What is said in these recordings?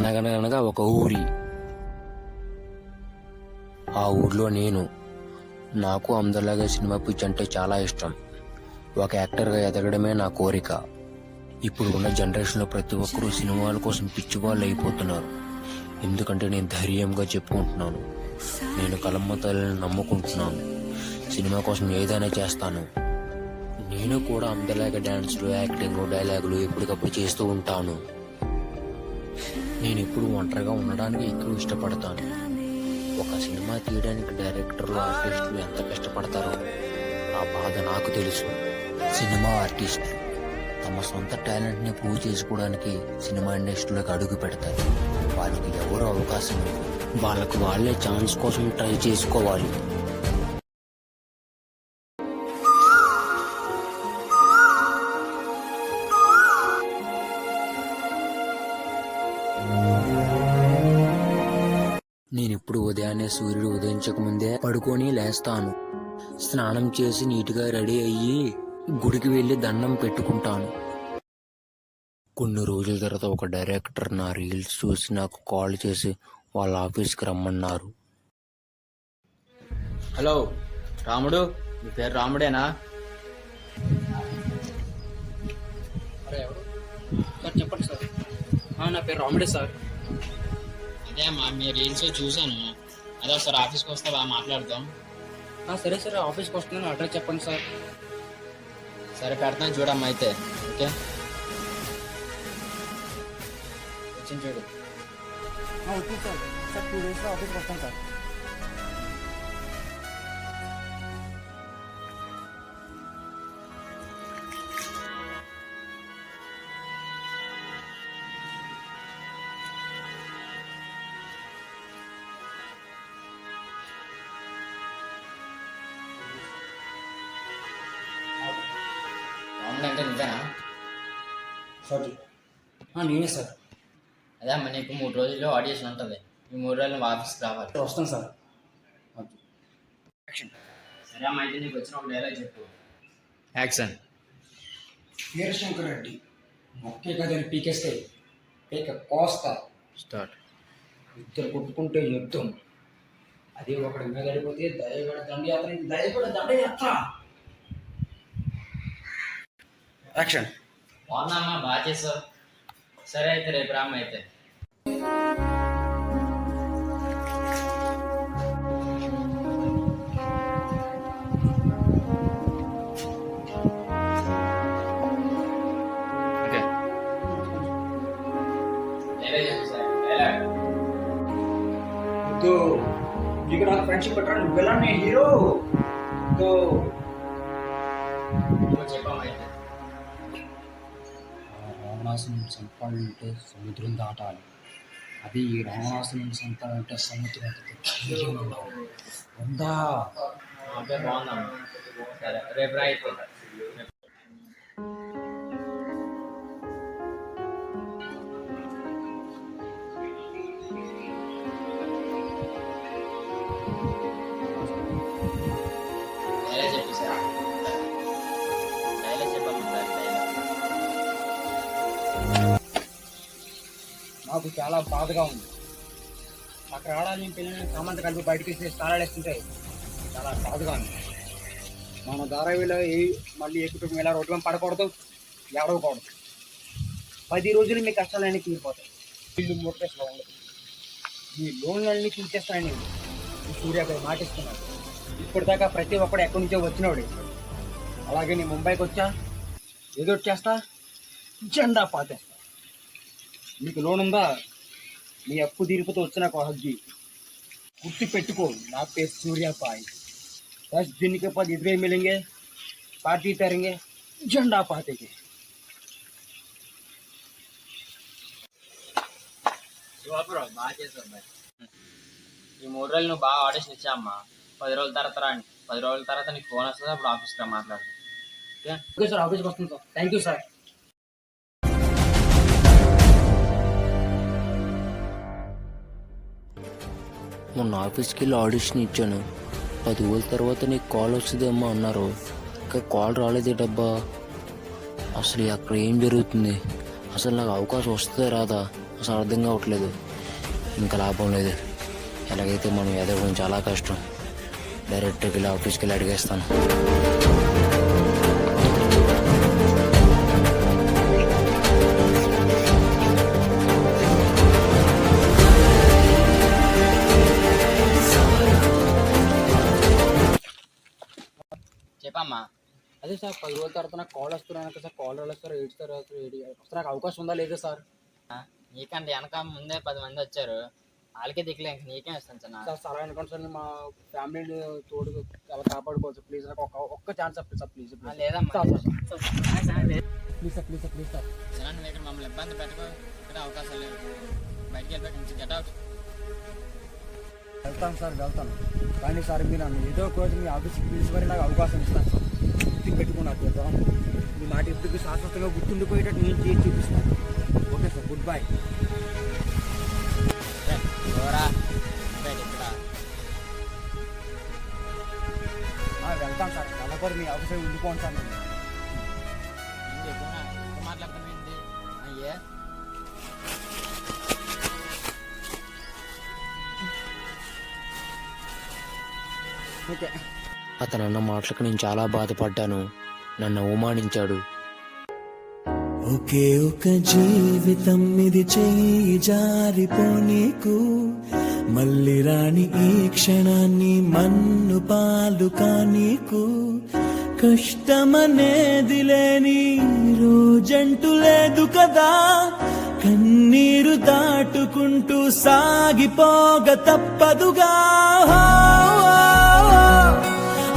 అనగనగా ఒక ఊరి. ఆ ఊర్లో నాకు అందరిలాగే సినిమా పిచ్చి అంటే చాలా ఇష్టం. ఒక యాక్టర్గా ఎదగడమే నా కోరిక. ఇప్పుడు ఉన్న జనరేషన్లో ప్రతి ఒక్కరూ సినిమాల కోసం పిచ్చి వాళ్ళు అయిపోతున్నారు. ఎందుకంటే నేను ధైర్యంగా చెప్పుకుంటున్నాను, నేను కలమ్మ తల్లిని నమ్ముకుంటున్నాను. సినిమా కోసం ఏదైనా చేస్తాను. నేను కూడా అందరిలాగా డాన్సులు, యాక్టింగ్, డైలాగులు ఎప్పటికప్పుడు చేస్తూ ఉంటాను. నేను ఇప్పుడు ఒంటరిగా ఉండడానికి ఎక్కువ ఇష్టపడతాను. ఒక సినిమా తీయడానికి డైరెక్టర్లు, ఆర్టిస్టులు ఎంత కష్టపడతారో ఆ బాధ నాకు తెలుసు. సినిమా ఆర్టిస్టులు తమ సొంత టాలెంట్ని ప్రూవ్ చేసుకోవడానికి సినిమా ఇండస్ట్రీలోకి అడుగు పెడతారు. వాళ్ళకి ఎవరు అవకాశం ఇవ్వరు. వాళ్ళకు వాళ్ళే ఛాన్స్ కోసం ట్రై చేసుకోవాలి. నేనిప్పుడు ఉదయాన్నే సూర్యుడు ఉదయించక ముందే పడుకొని లేస్తాను. స్నానం చేసి నీట్గా రెడీ అయ్యి గుడికి వెళ్ళి దండం పెట్టుకుంటాను. కొన్ని రోజుల తర్వాత ఒక డైరెక్టర్ నా రీల్స్ చూసి నాకు కాల్ చేసి వాళ్ళ ఆఫీస్కి రమ్మన్నారు. హలో రాముడు, మీ పేరు రాముడేనా? సార్ చెప్పండి సార్. నా పేరు రాముడే సార్. అదే అమ్మా, మీ రీల్స్ చూశాను. అదే ఒకసారి ఆఫీస్కి వస్తే బాగా మాట్లాడదాం. సరే సరే, ఆఫీస్కి వస్తున్నాను. అడ్రస్ చెప్పండి సార్. సరే పెడతాను చూడమ్మా అయితే. ఓకే, వచ్చింది చూడు. వచ్చింది సార్. సార్ 2 డేస్లో ఆఫీస్కి వస్తాను సార్. రాముడు అంటే నువ్వేనా? సారీ, నేనే సార్. అదే అమ్మా, నీకు 3 రోజుల్లో ఆడిషన్ ఉంటుంది. ఈ 3 రోజులు మా ఆఫీస్కి రావాలి. వస్తాను సార్. సరే అమ్మా, అయితే నీకు వచ్చిన ఒక డైలాగ్ చెప్పు. యాక్షన్. వీరశంకర్ రెడ్డి ఒకే కదని పీకేస్తే పీక కోస్తా. స్టార్ట్. ఇద్దరు కొట్టుకుంటే యుద్ధం. అది ఒకటి మీద పడిపోతే దయగడ దండయాత్ర, దయగడ దండయాత్ర. యాక్షన్. బాగుందమ్మా, బాగా చేసావు. సరే అయితే రేపు రామ్మ అయితే. ఓకే, నీకు నాకు ఫ్రెండ్షిప్ పెట్టరా? నువ్వెలా నీ హీరో. చెప్పమ్మా అయితే. రావణాసుని చంపాలంటే సముద్రం దాటాలి. అది ఈ రావణాసుని చంపాలంటే సముద్రం ఉందా? ఓకే, బాగుందమ్మా. సరే రేపు రా అయితే. డైలాగ్ చెప్పు సార్. డైలాగ్ చెప్పమ్మా సార్. నాకు చాలా బాధగా ఉంది. అక్కడ ఆడాలని పిల్లల్ని సామంత కలిపి బయటకి తాళాడేస్తుంటే చాలా బాధగా ఉంది. మన ధారావిలో మళ్ళీ ఏ కుటుంబం ఇలా రోడ్డు పడకూడదు, ఏడవకూడదు. 10 రోజులు మీ కష్టాలన్నీ తీరిపోతాయి. ఇల్లు మూటేస్లో ఉండదు. మీ లోన్లన్నీ తీర్చేస్తానని సూర్య గారు మాటిస్తున్నాడు. ఇప్పటిదాకా ప్రతి ఒక్కడు ఎక్కడి నుంచో వచ్చినవాడు. అలాగే నేను ముంబైకి వచ్చా, ఏదో చేస్తా, జెండా పాతేస్తా. నీకు లోన్ ఉందా? నీ అప్పు తీరిపోతే వచ్చిన ఒక హగ్గి గుర్తు పెట్టుకో. నా పేరు सूर्यापाई. 10 दिन के बाद इधर ही मिलेंगे, पार्टी करेंगे, झंडा पातेंगे. బాగా చేసావు మరి. ఈ 3 రోజులు నువ్వు బాగా ఆడిషన్ ఇచ్చామ్మా. 10 రోజుల తర్వాత రా. 10 రోజుల తర్వాత నీకు ఫోన్ వస్తుంది, అప్పుడు ఆఫీస్కి రా మాట్లాడు. ఓకే సార్, ఆఫీస్కి వస్తుంది సార్. Thank you sir. మొన్న ఆఫీస్కి వెళ్ళి ఆడిషన్ ఇచ్చాను. 10 రోజుల తర్వాత నీకు కాల్ వస్తుందేమో అన్నారు. ఇంకా కాల్ రాలేదే డబ్బా. అసలు అక్కడ ఏం జరుగుతుంది? అసలు నాకు అవకాశం వస్తుందా రాదా? అసలు అర్థం కావట్లేదు. ఇంకా లాభం లేదు. ఎలాగైతే మనం ఎదగడం చాలా కష్టం. డైరెక్ట్గా వెళ్ళి ఆఫీస్కి వెళ్ళి అడిగేస్తాను. చెప్పమ్మా. అదే సార్ 10 రోజుల తర్వాత నాకు కాల్ వస్తున్నాను సార్. కాల్ వస్తారు ఏడుస్తారు అసలు నాకు అవకాశం ఉందా లేదా సార్? నీకంటే వెనక ముందే 10 మంది వచ్చారు, వాళ్ళకే దిక్కులే, నీకేం ఇస్తాను సార్. సార్ సరే అనుకోండి సార్, మా ఫ్యామిలీని తోడు అలా కాపాడుకోవచ్చు ప్లీజ్. నాకు ఒక్క ఛాన్స్ చెప్పండి సార్ ప్లీజ్. లేదమ్మా, please sir please sir please sir. నువ్వు ఇక్కడ మమ్మల్ని ఇబ్బంది పెట్టుకో, ఇక్కడ అవకాశం లేదు. బయటికి వెళ్ళిపోయి గెట్ అవుట్. వెళ్తాను సార్ వెళ్తాను, కానీ సార్ మీరు నన్ను ఏదో ఒక రోజు మీ ఆఫీస్కి పిలిచి మరి నాకు అవకాశం ఇస్తాను సార్. గుర్తు పెట్టుకున్నారు చేద్దాం. మీ మాట ఎప్పటికీ శాశ్వతంగా గుర్తుండిపోయేటట్టు నేను చేసి చూపిస్తాను. Okay sir, good bye. వెళ్తాను సార్, వెళ్ళకూడదు మీ ఆఫీస్లో ఉండిపోండి సార్. నేను మాట్లాడుతుంది అయ్యే. ఓకే. అతను అన్న మాటలకు నేను చాలా బాధపడ్డాను. నన్ను అవమానించాడు. ఒకే ఒక జీవితం ఇది, చెయ్యి జారిపోనీకు, మళ్ళీ రాని ఈ క్షణాన్ని మన్ను పాలు కానీకు. కష్టమనేది లేని రోజంటూ లేదు కదా, కన్నీరు దాటుకుంటూ సాగిపోగ తప్పదుగా.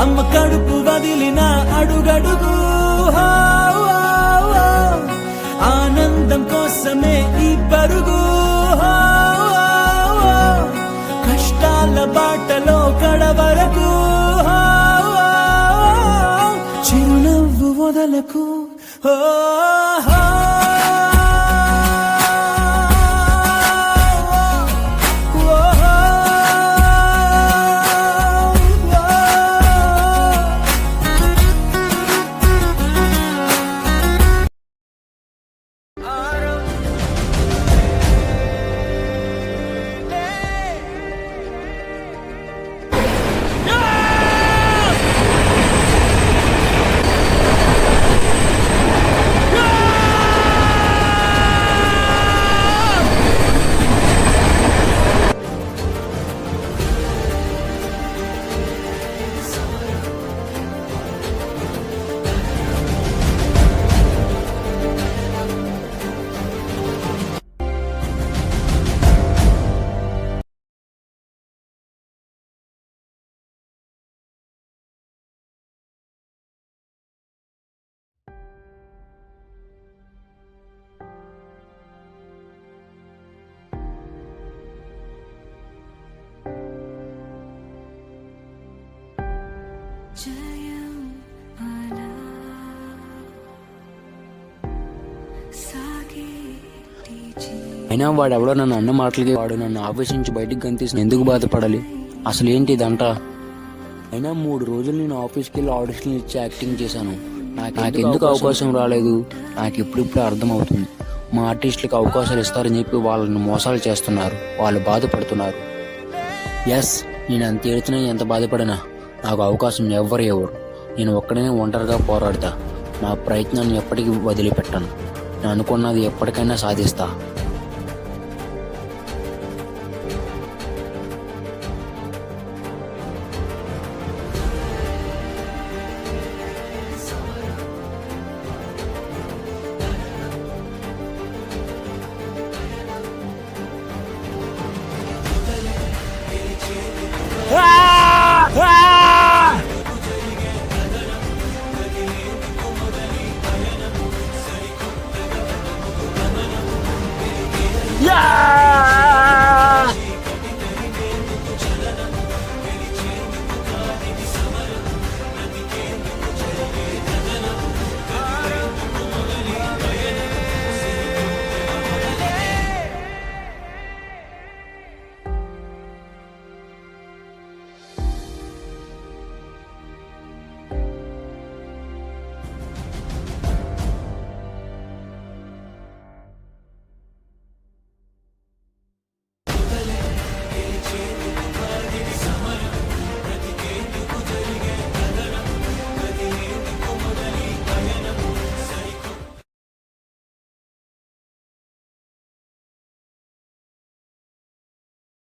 అమ్మ కడుపు వదిలిన అడుగడుగు ఆనందం కోసమే ఈ పరుగు. కష్టాల బాటలో కడవరకు చిరునవ్వు వదలకు. అయినా వాడెవడో నన్ను అన్న మాటలకి వాడు నన్ను ఆఫీస్ నుంచి బయటికి గంతేసి ఎందుకు బాధపడాలి? అసలు ఏంటి ఇదంతా? అయినా 3 రోజులు నేను ఆఫీస్కి వెళ్ళి ఆడిషన్ ఇచ్చి యాక్టింగ్ చేశాను. నాకెందుకు అవకాశం రాలేదు నాకు ఇప్పుడిప్పుడే అర్థమవుతుంది. మా ఆర్టిస్టులకు అవకాశాలు ఇస్తారని చెప్పి వాళ్ళని మోసాలు చేస్తున్నారు, వాళ్ళు బాధపడుతున్నారు. ఎస్, నేను అంత ఏడుతున్నా ఎంత బాధపడినా నాకు అవకాశం ఎవరు. నేను ఒక్కడనే ఒంటరిగా పోరాడతా. నా ప్రయత్నాన్ని ఎప్పటికీ వదిలిపెట్టాను. నేను అనుకున్నది ఎప్పటికైనా సాధిస్తా.